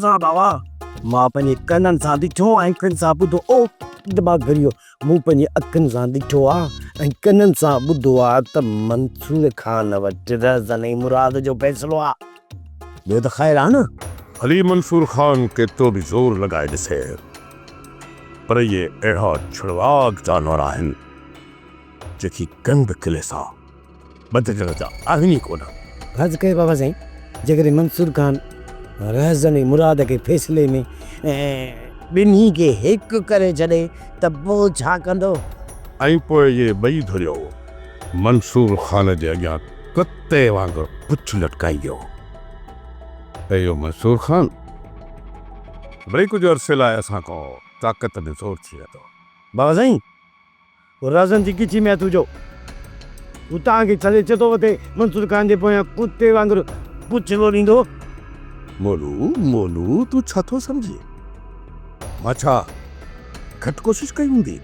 सा बाबा मां पंहिंजे कननि सां ॾिठो ऐं अखियुनि सां ॿुधो ओ दिमाग़ घड़ियो मूं पंहिंजे अखियुनि सां ॾिठो आहे ऐं कननि सां ॿुधो आहे त मंसूर खान वटि रज़न ऐं मुराद जो फ़ैसिलो आहे। ॿियो त ख़ैरु आहे न। अली मंसूर खान केतिरो बि ज़ोर लॻाए ॾिसे पर इहे अहिड़ा छुड़वाक जानवर आहिनि जेकी कंद किले सां बदिजण जा आहिनि ई कोन। हज़ कयो बाबा साईं जेकॾहिं मंसूर खान रज़न ऐं मुराद खे फ़ैसिले में ॿिन्ही खे हिकु करे छॾे त पोइ छा कंदो? ऐं पोइ इहे ॿई धुरियो मंसूर खान जे अॻियां कुते वांगुरु पुछ लटकाई वियो। इहो मंसूर खान वरी कुझु अरसे लाइ असां खां ताक़त में ज़ोर थी वेंदो। बाबा साईं रज़न जी किची में हथु जो हू तव्हांखे छॾे चतो वठे मंसूर खान जे पोयां कुते वांगुरु पुछ ॾींदो। मोलू मोलू तूं छा थो सम्झी? मां छा घटि कोशिशि कई हूंदी?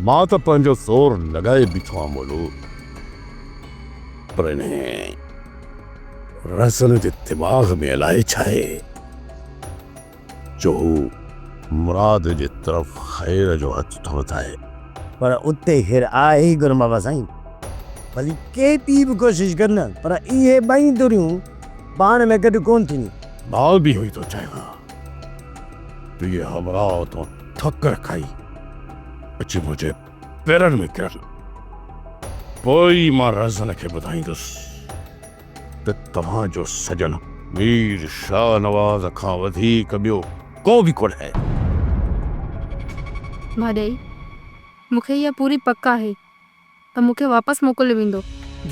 मां त पंहिंजो ज़ोर लॻाए बीठो आहियां मोलू पर रज़न जे दिमाग़ में अलाए छा आहे जो मुराद जे तरफ़ ख़ैर जो हथु थो वधाए। पर उते ख़ैरु आहे ई गुरु बाबा साईं भली केतिरी बि कोशिशि करनि पर इहे ॿई दुरियूं पाण में गॾु कोन थींदियूं। मां बि हुई थो चाहियां इहे हमरा तो थक खाई अची मुंहिंजे पेरनि में किरनि पोइ मां रज़न खे ॿुधाईंदुसि त तव्हांजो सजन मीर शाह नवाज़ खां वधीक ॿियो को बि कोन्हे। भाॾाई मूंखे इहा पूरी पक आहे त मूंखे वापसि मोकिलियो वेंदो।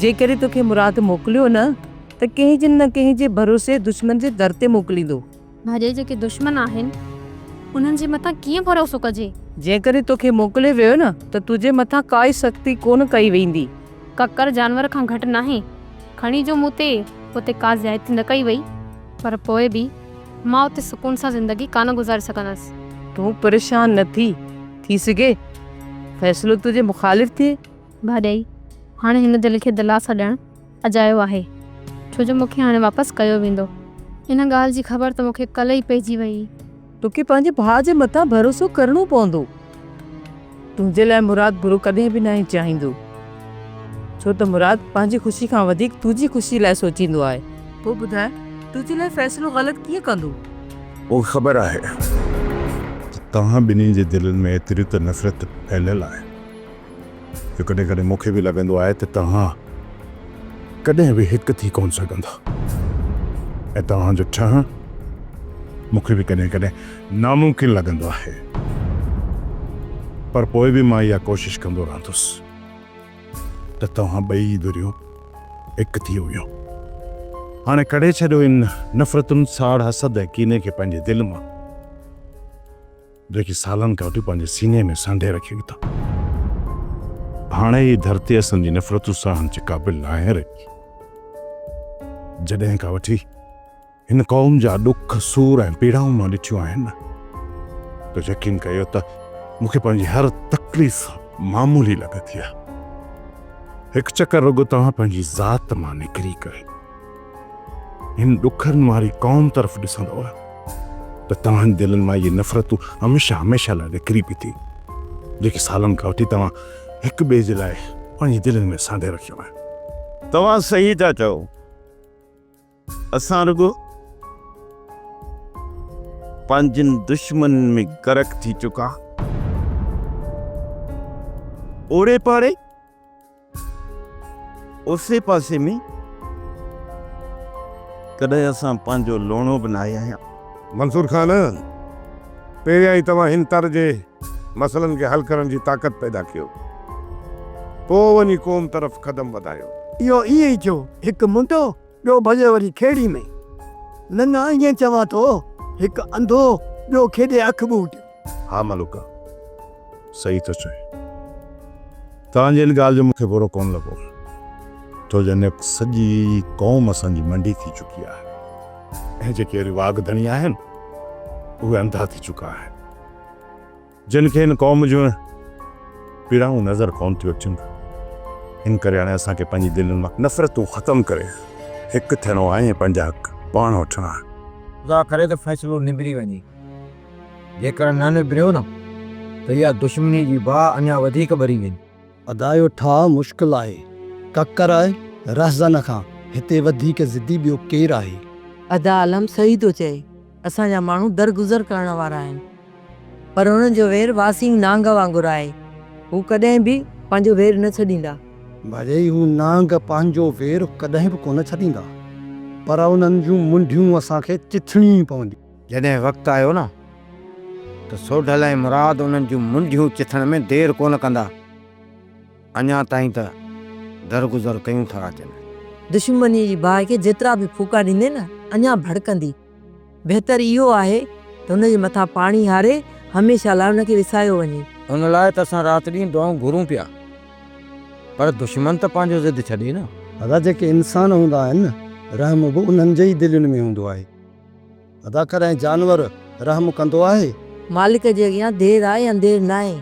जेकॾहिं तोखे मुराद मोकिलियो न त कंहिं न कंहिं जे भरोसे दुश्मन जे दर ते मोकिलींदो। भाॼाई जेके दुश्मन आहिनि उन्हनि जे मथां कीअं भरोसो कजे? जेकॾहिं तोखे मोकिलियो वियो न त तुंहिंजे मथां काई सख़्ती कोन कई वेंदी। ककर जानवर खां घटि नाहे खणी जो मूं ते उते का ज़्यादती न कई वई पर पोइ बि मां उते सुकून सां ज़िंदगी कान गुज़ारे सघंदसि। तूं परेशान न थी सघे फ़ैसिलो तुंहिंजे मुखालिफ़ थिए। भाॾाई हाणे हिन दिलि खे दिलासा ॾियणु अजायो आहे छो जो मूंखे हाणे वापसि कयो वेंदो। इन ॻाल्हि जी ख़बर त मूंखे कल्ह ई पइजी वई। तोखे पंहिंजे भाउ जे मथां भरोसो करिणो पवंदो। तुंहिंजे लाइ मुराद बुरो कॾहिं बि न चाहींदो छो त मुराद पंहिंजी ख़ुशी खां वधीक तुंहिंजी ख़ुशी लाइ सोचींदो आहे। पोइ ॿुधाए तुंहिंजे लाइ फ़ैसिलो ग़लति कीअं कंदो? उहो ख़बर आहे तव्हां ॿिन्ही जे दिलनि में एतिरी त नफ़रत फैलियल आहे जो कॾहिं कॾहिं मूंखे बि लॻंदो आहे त तव्हां कॾहिं बि हिकु थी कोन सघंदा ऐं तव्हांजो ठहणु मूंखे बि कॾहिं कॾहिं नामुमकिन लॻंदो आहे पर पोइ बि मां इहा कोशिशि कंदो रहंदुसि त तव्हां ॿई दुरियूं हिकु थी हुयूं। हाणे कढे छॾियो इन नफ़रतुनि साड़ हसद ऐं कीने खे पंहिंजे दिलि मां जेकी सालनि खां वठी पंहिंजे सीने में सांढे रखियूं था। हाणे ही धरती असांजी नफ़रतूं सहण जे क़ाबिल न आहे रही। जॾहिं खां वठी हिन क़ौम जा ॾुख सूर ऐं पीड़ाऊं मां ॾिठियूं आहिनि त यकीन कयो त मूंखे पंहिंजी हर तकलीफ़ मामूली लॻंदी आहे। हिकु चकर रुॻो तव्हां पंहिंजी ज़ात मां निकिरी करे हिन ॾुखनि वारी क़ौम तरफ़ ॾिसंदव त तव्हांजे दिलनि मां इहे नफ़रतूं हमेशह हमेशह लाइ निकिरी पई थी जेकी सालनि खां वठी तव्हां हिकु ॿिए जे लाइ पंहिंजे दिलनि में सांढे रखियो आहे। तव्हां सही था चओ असां रुॻो पंहिंजनि दुश्मन में गर्क थी चुका। ओड़े पाड़े उसे पासे में कॾहिं असां पंहिंजो लोणो बि न आया आहियूं। मंसूर खान पहिरियां ई तव्हां हिन तर जे मसइलनि खे हल करण जी ताक़त पैदा कयो पोइ वञी क़ौम तरफ़ क़दम वधायो। इहो ईअं ई थियो हिकु मुंडो ॿियो भॼे वरी खेड़ी में न न ईअं चवां थो हिकु अंधो ॿियो खेॾे अखि ॿूट। हा मलूका सही थो चए तव्हांजी इन ॻाल्हि जो मूंखे बुरो कोन लॻो छो जो हिन सॼी क़ौम असांजी मंडी थी चुकी आहे ऐं जेके रिवाग धणी आहिनि उहे अंधा थी चुका आहिनि जिन खे हिन क़ौम जूं पीड़ाऊं नज़र कोन थियूं अचनि। हिन करे हाणे असांखे पंहिंजी दिलनि मां नफ़रतूं ख़तमु करे हिकु थियणो आहे ऐं पंहिंजा हक़ पाण वठणा ख़ुदा करे त फ़ैसिलो निबिरी वञे। जेकर न निबिरियो न त इहा दुश्मनी जी बाहि अञा वधीक ॿरी वेंदी। अदायो ठाह मुश्किल आहे, ककर आहे रहज़न खां हिते वधीक ज़िद्दी ॿियो केरु आहे। अदा आलम सही थो चए, असांजा माण्हू दरगुज़र करण वारा आहिनि, पर उन्हनि जो वेर वासीम नांग वांगुरु आहे। हू कॾहिं बि पंहिंजो वेर न छॾींदा। भले हू नांग पंहिंजो वेर कॾहिं बि कोन छॾींदा, पर उन्हनि जूं मुंडियूं असांखे चिथणी पवंदी। जॾहिं वक़्तु आयो न त सोढल ऐं मुराद उन्हनि जूं मुंडियूं चिथण में देरि कोन कंदा। अञा ताईं त दरगुज़र कयूं था अचनि। दुश्मनी जी बाहि खे जेतिरा बि फूका ॾींदे न अञा भड़कंदी। बहितर इहो आहे त हुनजे मथां पाणी हारे हमेशह लाइ हुनखे विसायो वञे। उन लाइ त असां राति ॾींहुं दुआऊं घुरूं पिया, पर दुश्मन त पंहिंजो ज़िद छॾे न। अदा जेके इंसान हूंदा आहिनि न, रहम बि उन्हनि जे ई दिलनि में हूंदो आहे। अदा कॾहिं जानवर रहम कंदो आहे? मालिक जे अॻियां देरि आहे अंधेर न आहे।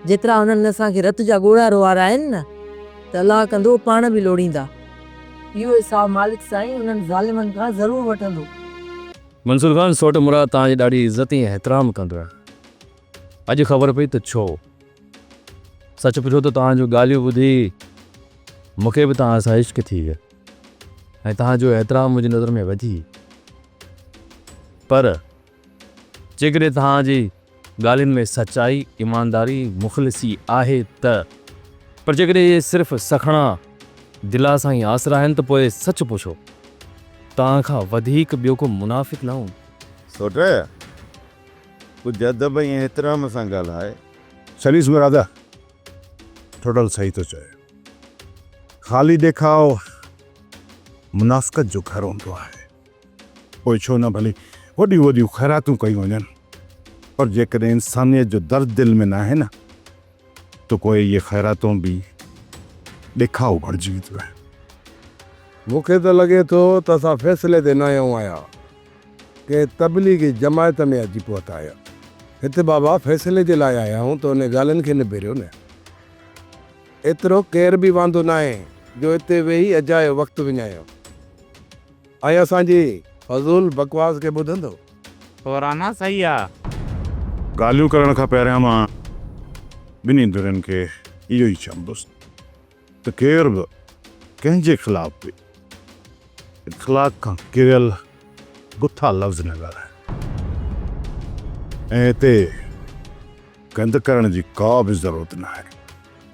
जेतिरा हुननि असांखे रत जा ॻोड़ा रोआरा आहिनि न, त अलाह कंदो पाण बि लोड़ींदा। इहो हिसाब मालिक साईं उन्हनि ज़ालिमनि खां ज़रूरु वठंदो। मंसूर खान सोट मुराद तव्हांजी ॾाढी इज़त ऐं एतिराम कंदो आहे। अॼु ख़बर पई त छो। सच पुछो त तव्हांजूं ॻाल्हियूं ॿुधी मूंखे बि तव्हां सां इश्क थी वियो ऐं तव्हांजो एतिराम मुंहिंजी नज़र में वधी। पर जेकॾहिं तव्हांजी ॻाल्हियुनि में सचाई, ईमानदारी, मुख़लिसी आहे त, पर जेकॾहिं इहे सिर्फ़ु सखणा दिला सां ई आसरा आहिनि त पोइ सच पुछो तव्हां खां वधीक ॿियो को मुनाफ़िक़ न हूं। सोट कुझु अदब ऐं एतिराम सां ॻाल्हाए। सलीस मुरादा टोटल सही थो चए। ख़ाली ॾेखाव मुनाफ़िक़त जो घर हूंदो आहे। पोइ छो न भली वॾियूं वॾियूं ख़ैरातूं कयूं वञनि, पर जेकॾहिं इंसानियत जो दर्द दिलि में न आहे न त कोई इहे ख़ैरातूं बि ॾेखाव भरिजी वेंदियूं आहिनि। मूंखे त लॻे थो त असां फ़ैसिले ते न आहियूं आया के तबलीगी जमायत में अची पहुता आहियां। हिते बाबा फ़ैसिले जे लाइ आया आहियूं त उन ॻाल्हियुनि खे निबेरियो न। एतिरो केर बि वांदो न आहे जो हिते वेही अजायो वक़्तु विञायो ऐं असांजी फज़ूल बकवास खे ॿुधंदो। तोराना सही आहे। ॻाल्हियूं करण खां पहिरियां मां ॿिन्ही धुरनि खे इहो ई चवंदुसि त केर बि कंहिंजे ख़िलाफ़ बि इख़्लाक़ खां किरियल गुथा लफ़्ज़ न ॻाल्हाए ऐं हिते गंद करण जी का बि ज़रूरत न आहे।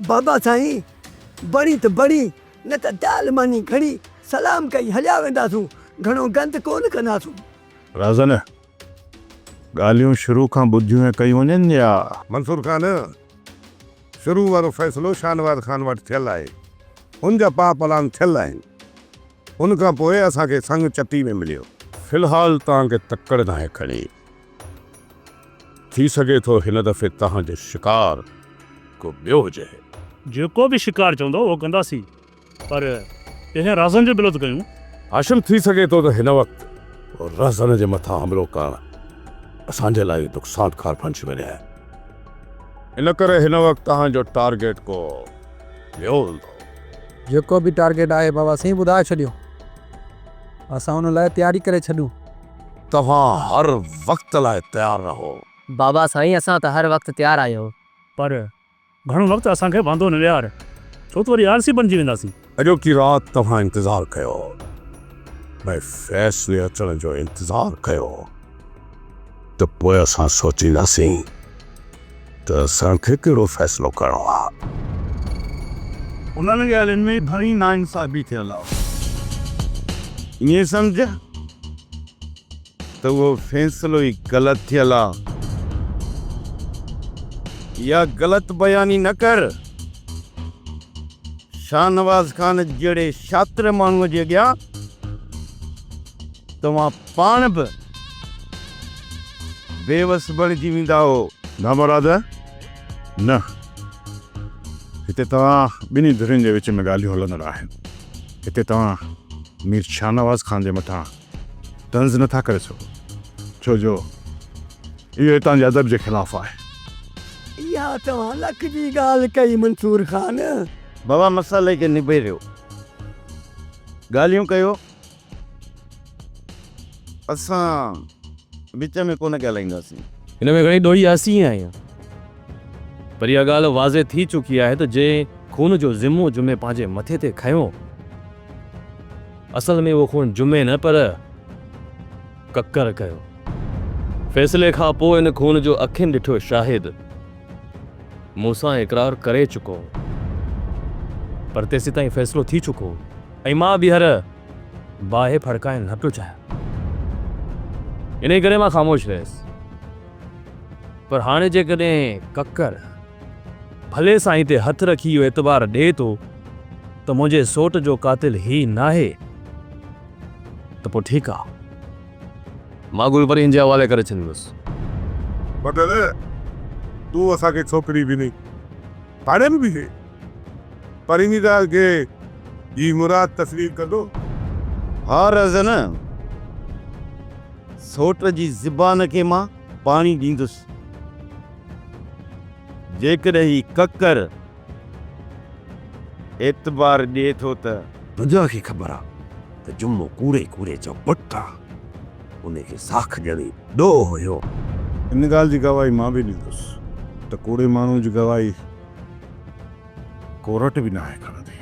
बाबा साईं, बड़ी त बड़ी, न त दाल मानी खणी सलाम कई हलिया वेंदासूं, घणो गंद कोन कंदासूं। राज़न ॻाल्हियूं शुरू खां ॿुधियूं ऐं कयूं वञनि या? मंसूर खान, शुरू वारो फ़ैसिलो शानवाज़ खान वटि थियल आहे। हुन जा पा पलान थियल आहिनि। हुन खां पोइ असांखे संग चटी में मिलियो। फ़िलहालु तव्हांखे तकड़ न आहे खणी। थी सघे थो हिन दफ़े तव्हांजो शिकार को ॿियो हुजे। जेको बि शिकार चवंदो उहो कंदासीं, पर इहे राज़न जो बिलो त कयूं। हाशिम थी सघे थो त हिन वक़्तु राज़न जे मथां हमिलो करणु असांजे लाइ नुक़सानकार बणिजी वञे। इन करे हिन वक़्तु तव्हांजो टारगेट को ॿियो हूंदो। जेको बि टारगेट आहे बाबा साईं ॿुधाए छॾियो, असां हुन लाइ तयारी करे छॾूं। तव्हां हर वक़्त लाइ तयारु रहो। बाबा साईं, असां त हर वक़्तु तयारु आहियूं, पर घणो वक़्तु असांखे वांदो न विहार, छो त वरी आलसी बणिजी वेंदासीं। अॼोकी राति तव्हां इंतज़ारु कयो, भई फ़ैसिले अचण जो इंतज़ारु कयो, त पोइ असां सोचींदासीं त असांखे कहिड़ो फ़ैसिलो करिणो आहे। उन्हनि ॻाल्हियुनि में घणी नाइंसाफ़ी थियल आहे। ईअं सम्झ त उहो फ़ैसिलो ई ग़लति थियल आहे। या ग़लति बयानी न कर। शाहनवाज़ खान जहिड़े शातिर माण्हूअ जे अॻियां तव्हां पाण बि बेवस बणिजी वेंदा हो। न मुराद न, हिते तव्हां ॿिन्ही धुरियुनि जे विच में ॻाल्हियूं हलंदड़ आहिनि। हिते तव्हां मीर शाहनवाज़ खान जे मथां तंज़ नथा करे सघो, छो जो इहो हितां जे अदब जे ख़िलाफ़ आहे। इहा तव्हां लख जी ॻाल्हि कई मंसूर खान। बाबा मसाले खे निबेरियो, ॻाल्हियूं कयो असां विच में कोन ॻाल्हाईंदासीं। हिन में घणी ॾोही हसी आहियां, पर इहा ॻाल्हि वाज़े थी चुकी आहे त जे खून जो ज़िम्मो जुमे पंहिंजे मथे ते खयो, असल में उहो खून जुमे न पर ककर कयो। फ़ैसिले खां पोइ इन खून जो अखियुनि ॾिठो शाहिद मूंसां इक़रार करे चुको, पर तेसि ताईं फ़ैसिलो थी चुको ऐं मां ॿीहर बाहि फड़काइण न पियो चाहियां। इन करे मां ख़ामोश रहियुसि। पर हाणे जेकॾहिं ककर भले साईं ते हथ रखी इहो एतबार ॾिए थो त मुंहिंजे सोट जो कातिल ही नाहे, त पोइ ठीकु आहे, मां गुलपरीन जे हवाले करे छॾींदुसि। पटेल तूं असांखे छोकिरी बि नहीं पाड़े में बि है, पर इन ॻाल्हि खे ही मुराद तस्लीम कंदो। हा रज़न, सोट जी ज़बान खे मां पाणी ॾींदुसि। जेकॾहिं ही ककर एतबार ॾिए थो त तुंहिंजा खे ख़बर आहे त जुम्मो कूड़े कूड़े जो पुट आहे, उनखे साख ॼणी ॾो हुयो। इन ॻाल्हि जी गवाही मां बि ॾींदुसि त कूड़े माण्हू जी गवाही कोर्ट बि न आहे खणंदी,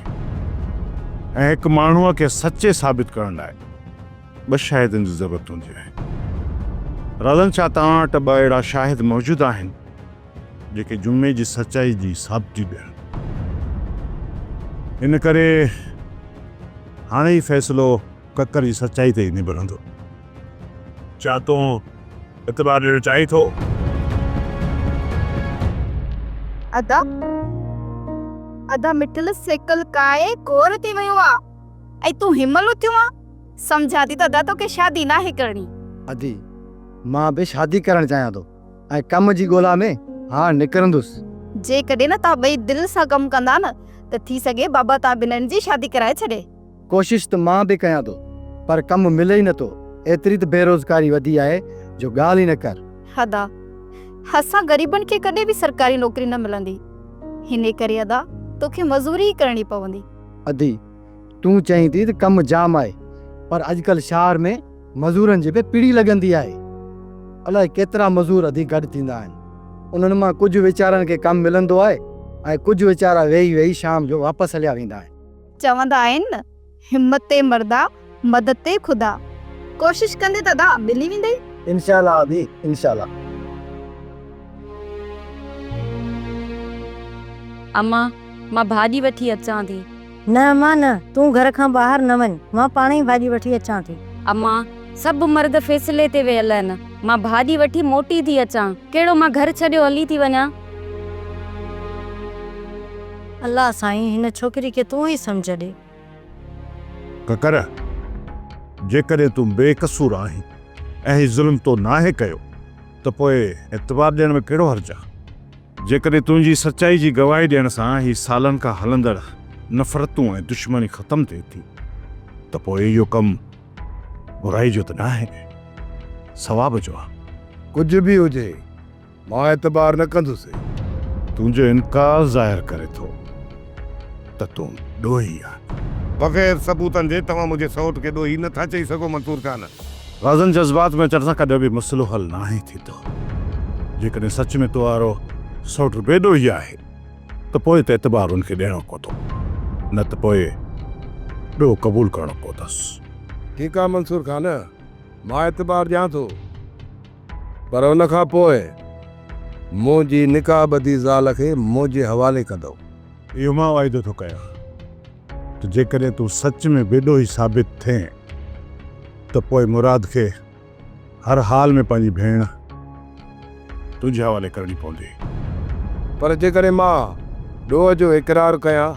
ऐं हिकु माण्हूअ खे सचे साबित करण लाइ ॿ शाहिदनि जी ज़रूरत हूंदी आहे। राज़न, छा तव्हां वटि ॿ अहिड़ा शाहिद मौजूदु आहिनि जेके जुमे जी सचाई जी साबिती ॾियनि? इन करे हाणे ई फ़ैसिलो ककर जी सचाई ते ई निबरंदो। छा तूं एतबार ॾियणु चाहीं थो? अदा अदा मिठल सेकल काए कोर थी वियो आहे ऐं तूं हिमल थियो आहे। सम्झा थी त अदा तोखे शादी नाहे करणी। अदी मां बि शादी करणु चाहियां थो ऐं कम जी ॻोल्हा में हा निकिरंदुसि। जेकॾहिं न तव्हां ॿई दिलि सां कमु कंदा न त थी सघे बाबा तव्हां ॿिन्हिनि जी शादी कराए छॾे। कोशिशि त मां बि कयां थो, पर कमु मिले ई नथो। एतिरी त बेरोज़गारी वधी आहे जो ॻाल्हि ई न कर। अदा असां ग़रीबनि खे कॾहिं बि सरकारी नौकरी न मिलंदी, हिन करे अदा तोखे मज़ूरी ई करणी पवंदी। अदी तूं चईं थी त कमु जाम आहे, पर अॼुकल्ह शहर में मज़ूरनि जी बि पीड़ी लॻंदी आहे। अलाए केतिरा मज़ूर अधी गॾु थींदा आहिनि, उन्हनि मां कुझु वीचारनि खे कमु मिलंदो आहे ऐं कुझु वीचारा वेही वेही शाम जो वापसि हलिया वेंदा आहिनि। चवंदा आहिनि न, हिम्मत ते मर्दा मदद ते ख़ुदा। कोशिश कंदे त अदा मिली वेंदई। इंशाल्लाह अदी, इंशाल्लाह। अम्मा मां भाॼी वठी अचां थी। न मां न, तूं घर खां ॿाहिरि न वञ, मां पाण ई भाॼी वठी अचां थी। अम्मा सभु मर्द फ़ैसिले ते वियल आहिनि, मां भाॼी वठी मोटी थी अचां। कहिड़ो मां घर छॾियो हली थी वञा? अल्लाह साईं हिन छोकिरी खे तूं ई सम्झ ॾे। ककर, जेकॾहिं तूं बेकसूर आहीं ऐं ही ज़ुल्म तो नाहे कयो त पोइ एतबार ॾियण में कहिड़ो हर्ज आहे? जेकॾहिं तुंहिंजी सचाई जी गवाही ॾियण सां ही सालनि खां हलंदड़ नफ़रतूं ऐं दुश्मनी ख़तमु थिए थी त पोइ इहो कमु बुराई जो त न आहे, सवाब जो आहे। कुझु बि हुजे मां एतबार न कंदुसि। तुंहिंजो इनकार ज़ाहिर करे थो त तूं ॾोही आहे। बग़ैर सबूतनि जे तव्हां मुंहिंजे सौट खे ॾोही नथा चई सघो मंसूर खान। राज़न, जज़्बात में अचण सां कॾहिं बि मसइलो हल न आहे थींदो। जेकॾहिं सच में तो वारो सौट बेॾोही आहे त पोइ त एतबार उनखे ॾियणो पवंदो, न त पोइ ॿियो क़बूल करणो पवंदसि। ठीकु आहे मंसूर खान, मां एतबार ॾियां थो, पर उन खां पोइ मुंहिंजी निकाह बदी ज़ाल खे मुंहिंजे हवाले कंदो। इहो मां वाइदो थो कयां त जेकॾहिं तूं सच में बेॾोही साबित थिए त पोइ मुराद खे हर हाल में पंहिंजी भेण तुंहिंजे हवाले करणी पवंदी। पर जेकॾहिं मां ॾोह जो इक़रार कयां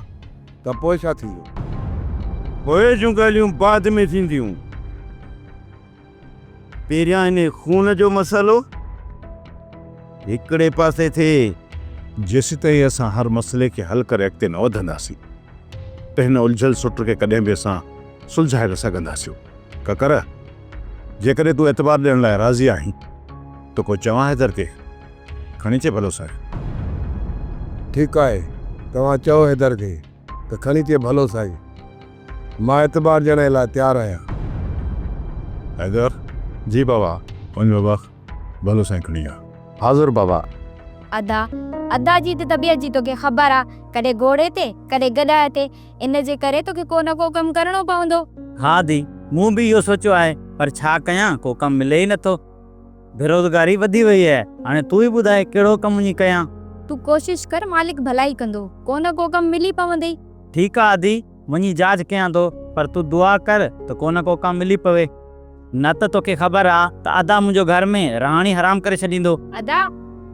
त पोइ छा थींदो? पोइ जूं ॻाल्हियूं बाद में थींदियूं। पहिरियां हिन खून जो मसइलो हिकिड़े पासे थिए। जेसि ताईं असां हर मसइले खे हल करे अॻिते न वधंदासीं त हिन उलझल सुट खे कॾहिं बि असां सुलझाए न सघंदासीं। ककर, जेकॾहिं तूं एतबार ॾियण लाइ राज़ी आहीं त को चवां हैदर खे खणी अचे भलो साईं। ठीकु आहे, तव्हां चओ हैदर खे त खणी अचे भलो साईं। मां एतबार ॾियण लाइ तयारु आहियां। हैदर, जी बाबा वञ बाबा भलो साईं खणी आ। हाज़ुर बाबा। अदा अदा जी त तबियत जी तोखे ख़बर आ, कॾहिं घोड़े ते कॾहिं गॾाए ते, इन जे करे तोखे को न को कमु करणो पवंदो। हा दी, मूं बि इहो सोचियो आहे, पर छा कयां, को कमु मिले ई नथो। बेरोज़गारी वधी वई आहे। हाणे तूं ई ॿुधाए कहिड़ो कमु वञी कयां। तूं कोशिश कर, मालिक भलाई कंदो, को न को कमु मिली पवंदई। ठीकु आहे आदि, वञी जांच कयां थो, पर तूं दुआ कर त को न को कमु मिली पवे, न त तोखे ख़बर आहे त अदा मुंहिंजो घर में रहणी हराम करे छॾींदो। अदा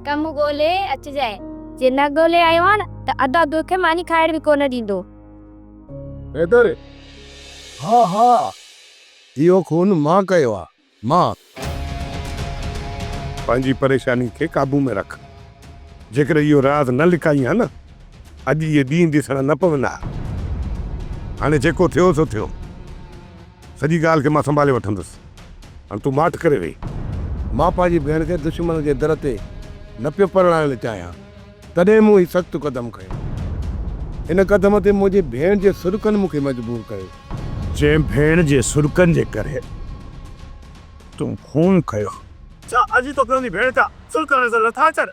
कमु ॻोल्हे अचिजांइ, जे न ॻोल्हे आयो आहे न त अदा तोखे मानी खाइण बि कोन ॾींदो। हैदर, हा हा इहो खून मां कयो आहे, मां। पंहिंजी परेशानी खे काबू में रख। जेकर इहो राज़ न लिकाई आहे न, अॼु इहे ॾींहं ॾिसण न पवंदा। हाणे जेको थियो सो थियो, सॼी ॻाल्हि खे मां संभाले वठंदुसि। हाणे तूं माठ करे वेही। मां पंहिंजी भेण खे दुश्मन जे दर ते न पियो पढ़ाइण चाहियां, तॾहिं मूं हीउ सख़्तु क़दम खयो। हिन क़दम ते मुंहिंजी भेण जे सुरकनि मूंखे मजबूर कयो। जंहिं भेण जे सुरकनि जे करे तूं खून कयो, छा अॼु तोखे हुनजी भेण जा सुरकनि नज़र नथा अचनि?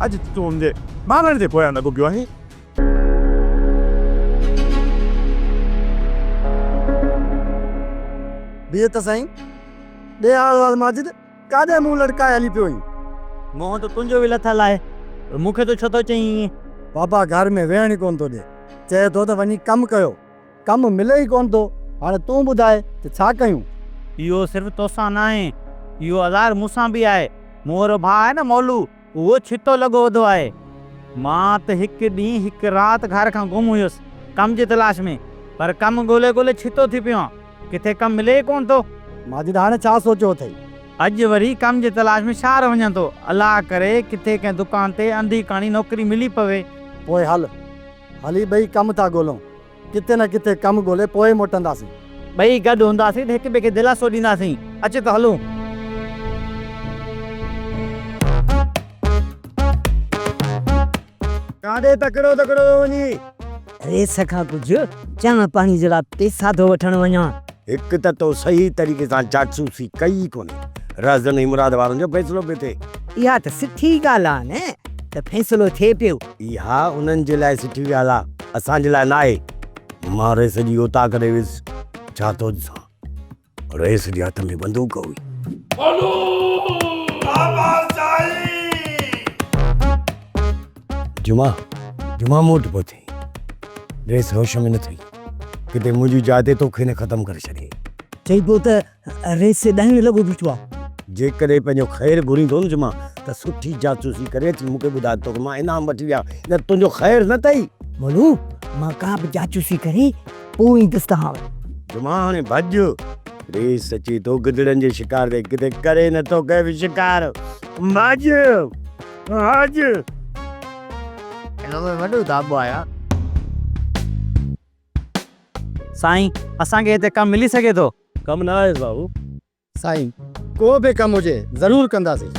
अॼु तूं हुनजे मारण जे पोयां न भुॻियो आहे। बीह त साईं, ॾे आवाज़ माजिद, काॾे मुंहुं लटकाए हली पियो आहीं? मुंहुं त तुंहिंजो बि लथल आहे, मूंखे तो छो थो चईं ईअं? बाबा घर में वेहण ई कोन थो ॾे, चए थो त वञी कमु कयो, कमु मिले ई कोन थो। हाणे तूं ॿुधाए त छा कयूं? इहो सिर्फ़ु तोसां न आहे, इहो अज़ार मूंसां बि आहे। मूं वारो भाउ आहे न मौलू, उहो छितो लॻो वेंदो आहे। मां त हिकु ॾींहुं हिकु राति घर खां गुम हुयुसि कम जी तलाश में, पर कमु ॻोल्हे ॻोल्हे छितो थी पियो आहियां, किथे कमु मिले ई कोन थो। माजिद हाणे छा सोचियो अथई? अॼु वरी कम जी तलाश में शहर वञां थो, अलाह करे किथे कंहिं दुकान ते अंधी काणी नौकरी मिली पवे। पोइ हली ॿई कमु था ॻोल्हूं, किथे न किथे कमु ॻोल्हे पोइ मोटंदासीं। ॿई गॾु हूंदासीं त हिक ॿिए खे दिलासो ॾींदासीं। अच त हलूं। काॾे तकिड़ो तकिड़ो वञी? रेस खां कुझु चांहि पाणी जहिड़ा पैसा थो वठण वञा। हिकु त तो सही तरीक़े सां जासूसी कई कोन्हे, राज़न मुराद वारनि जो फ़ैसिलो पियो थिए। इहा त सुठी ॻाल्हि आहे न, त फ़ैसिलो थिए पियो। इहा उन्हनि जे लाइ सुठी ॻाल्हि आहे, असांजे लाइ न आहे। मां रेस जी उता करे वियुसि, छा थो ॾिसां, रेस जे हथ में बंदूक हुई। जुमा मोट पहुती, रेस होश में न थी, किथे मुंहिंजी जाते तोखे न ख़तमु करे छॾे। चई पियो त रेस 10 लॻो बीठो आहे। जेकॾहिं पंहिंजो ख़ैरु घुरींदो न जुमा, त सुठी जासूसी करे थी मूंखे ॿुधाए तोखे मां इनाम वठी विया, न तुंहिंजो ख़ैरु न अथई। बोलू मां का बि जासूसी करे पोइ ईंदुसि तव्हां वटि। जुमा हाणे भॼ, रेस अचे थो गिदड़नि जे शिकार ते, किथे करे नथो कंहिं बि शिकार। भॼ वॾो दाबो आया। साईं, असांखे हिते कमु मिली सघे थो? कमु न आहे बाबू। साईं को बि कमु हुजे ज़रूरु कंदासीं।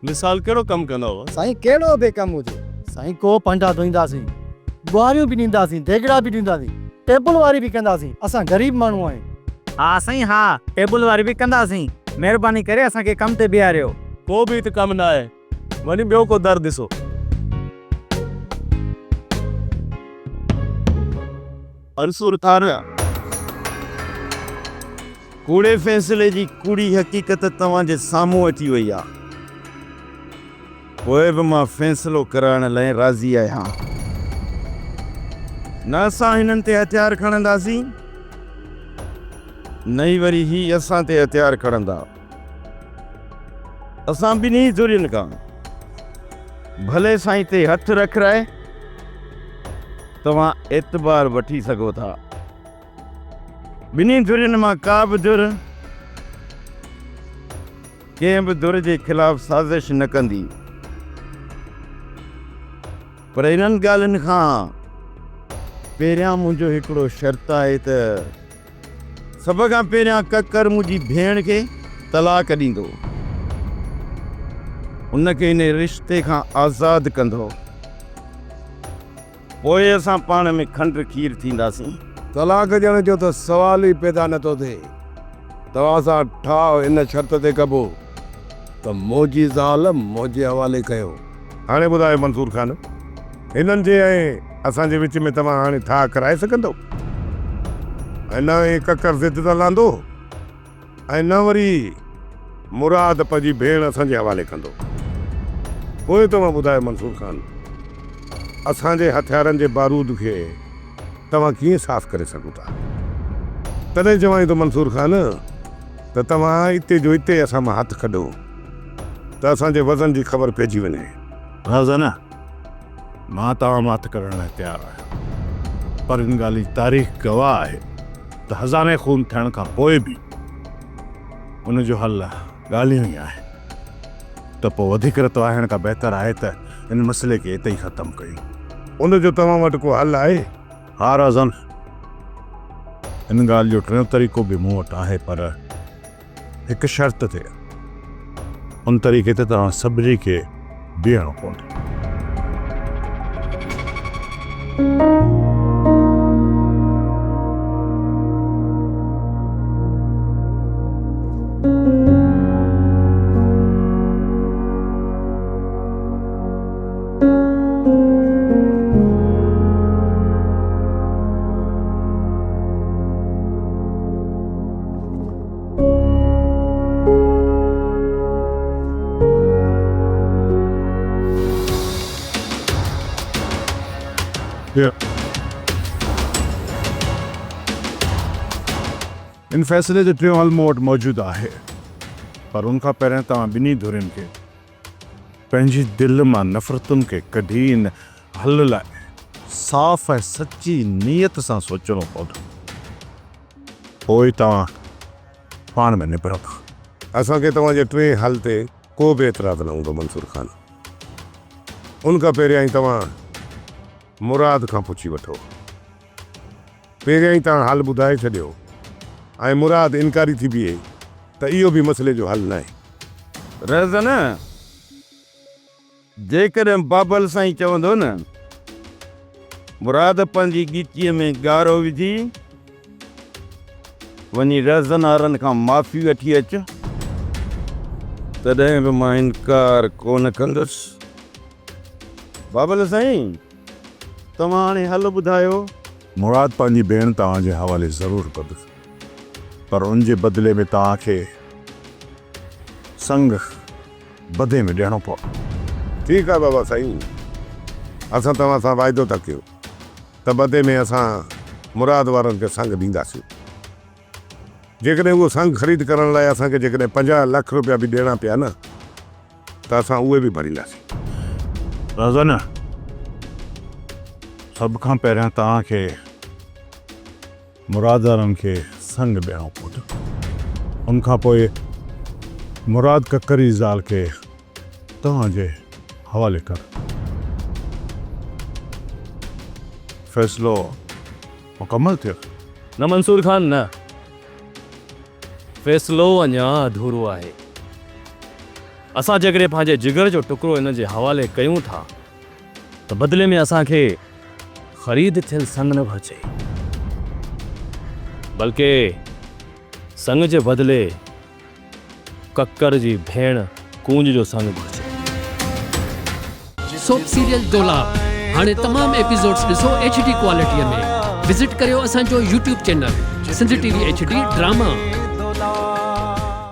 मिसाल कहिड़ो कमु कंदा हुआ? साईं कहिड़ो बि कमु हुजे, साईं को पंडा धोईंदासीं, बुआरियूं बि ॾींदासीं, देगड़ा बि ॾींदासीं, टेबल वारी बि कंदासीं। असां ग़रीब माण्हू आहियूं। हा साईं हा, टेबल वारी बि कंदासीं। महिरबानी करे असांखे कम ते बीहारियो। को बि हिते कमु न आहे, वञी ॿियो को दर ॾिसो। अंसुर थार कूड़े फ़ैसिले जी कूड़ी हक़ीक़त तव्हांजे साम्हूं अची वई आहे, पोइ बि मां फ़ैसिलो कराइण लाइ राज़ी आहियां। न असां हिननि ते हथियार खणंदासीं, न ई वरी ही असां ते हथियार खणंदा। असां ॿिन्ही ज़ुरियुनि खां भले साईं ते हथु रखाए तव्हां एतबार वठी सघो था। ॿिन्ही धुरियुनि मां का बि धुर कंहिं बि धुर जे ख़िलाफ़ साज़िश न कंदी, पर इन्हनि ॻाल्हियुनि खां पहिरियां मुंहिंजो हिकिड़ो शर्त आहे त सभ खां पहिरियां ककर मुंहिंजी भेण खे तलाक ॾींदो, उनखे इन रिश्ते खां आज़ादु कंदो, पोइ असां पाण में खंड खीर थींदासीं। तलाक ॾियण जो त सवाल ई पैदा नथो थिए। तव्हां सां ठाह इन शर्त ते कबो त मोजी ज़ाल मोजे हवाले कयो। हाणे ॿुधायो मंसूर ख़ान, हिननि जे ऐं असांजे विच में तव्हां हाणे ठाह कराए सघंदो? ऐं न हे ककर ज़िद त लांदो, ऐं न वरी मुराद पंहिंजी भेण असांजे हवाले कंदो। पोइ तव्हां ॿुधायो मंसूर ख़ान, असांजे हथियारनि जे बारूद खे तव्हां कीअं साफ़ करे सघो था? तॾहिं चवां थो मंसूर ख़ान त तव्हां हिते जो हिते असां मां हथु कढो त असांजे वज़न जी ख़बर पइजी वञे। राज़न, मां तव्हां मां हथु करण लाइ तयारु आहियां, पर इन ॻाल्हि जी तारीख़ गवाह आहे त हज़ारे खून थियण खां पोइ बि उनजो हल ॻाल्हियूं ई आहे। त पोइ वधीक रतो आहिण खां बहितर आहे त इन मसइले खे हिते ई ख़तमु कयूं। उनजो तव्हां वटि को हल आहे? हा राज़न, इन ॻाल्हि जो टियों तरीक़ो बि मूं वटि आहे, पर हिकु शर्त ते। उन तरीक़े ते तव्हां सभिनी खे बीहणो पवंदो। इन फैसले जो टियों हल मूं वटि मौजूदु आहे, पर उनखां पहिरियों तव्हां ॿिन्ही धुरियुनि खे पंहिंजी दिलि मां नफ़रतुनि खे कढी इन हल लाइ साफ़ ऐं सची नीयत सां सोचणो पवंदो। पोइ तव्हां पाण में निबड़ंदो। असांखे तव्हांजे टे हल ते को बि एतिराज़ न हूंदो मंसूर ख़ान। उनखां पहिरियां ई तव्हां मुराद खां पुछी वठो। पहिरियां ई तव्हां हल ॿुधाए छॾियो ऐं मुराद इनकारी थी बीहे त इहो बि मसइले जो हल न आहे। रज़न, जेकॾहिं बाबल साईं चवंदो न मुराद पंहिंजी ॻीचीअ में ॻारो विझी वञी रज़न वारनि खां माफ़ी वठी अच, तॾहिं बि मां इनकार कोन कंदुसि। बाबल साईं, तव्हां हाणे हल ॿुधायो। मुराद पंहिंजी भेण तव्हांजे हवाले ज़रूरु कंदुसि, पर उनजे बदिले में तव्हांखे संग बदे में ॾियणो पवंदो। ठीकु आहे बाबा साईं, असां तव्हां सां वाइदो था कयूं त बदे में असां मुराद वारनि खे संग ॾींदासीं। जेकॾहिं उहो संग ख़रीद करण लाइ असांखे जेकॾहिं 50 लख रुपया बि ॾियणा पिया न त असां उहे बि भरींदासीं। राज़न, सभ खां पहिरियां तव्हांखे मुराद वारनि खे संग ॾियणो पवंदो। उनखां पोइ मुराद ककरी ज़ाल खे तव्हांजे हवाले कर। फ़ैसिलो मुकमल थियो? न मंसूर ख़ान, न, फ़ैसिलो अञा अधूरो आहे। असां जेकॾहिं पंहिंजे जिगर जो टुकड़ो इन जे हवाले कयूं था त बदिले में असांखे ख़रीद थियल संग न घुरिजे, बल्कि संग जे बदिले कक्कर जी भेण कूंज जो संग घुरिजे। सोप सीरियल डोलाप हाणे तमाम एपिसोड्स ॾिसो HD क्वालिटीअ में। विज़िट करियो असांजो YouTube channel Sindh TV HD drama.